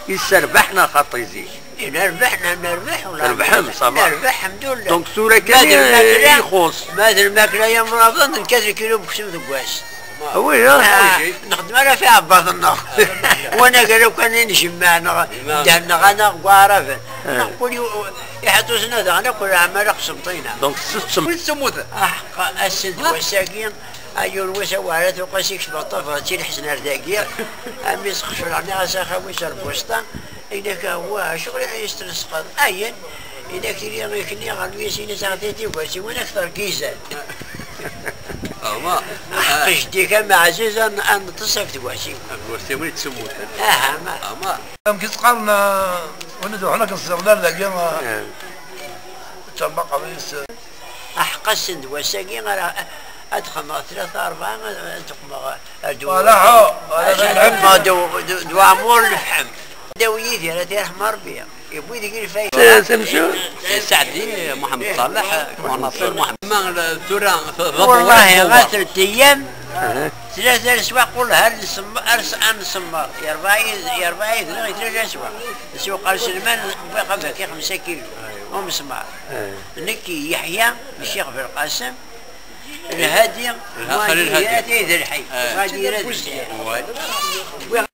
يسربحنا خاطر يزيد. نربح ولا نربحهم صباح. نربح الحمد لله. دونك سورة كان يخص. ماذا الماكلة يا رمضان 4 كيلو بخشم ذكواس. وي نخدم على فيها باطنا. وانا قالوا كان نجمع دهنا غانا قوارف. نقول يحطوا سنة انا كل عمال قسمطينا. دونك تسموت. السد والساقين ايو الوسا وعلات وقاسيك شبطه تي الحسن رداقيا امي سخشوا عني غاساخا ويسر بوسطا إذاك هو شغل يسترس قاد اين إذا كتير يمكنني غالبية سينا ساعتين وقاسي وين اكثر كيسان أما قشتي كان عزيز أن تصف تواسي الورثة وين تسموت أما يمكن تقارنا وندو حنا كنصغنا لقينا تبقى قبيس أحق السند وساقي غير أدخل 3 4 أدخل ولا دو عمور الفحم دويتي أنا تيرحم ربي يبوي ذيك الفايدة سمشو سعدي محمد صالح وناصر محمد والله غير 3 أيام 3 أسواق كلها نسمر يا 4 3 أسواق السوق سلمان بقى فيها 5 كيلو ومسمار نكي يحيى الشيخ في القاسم الهادي غادي ذا الحي غادي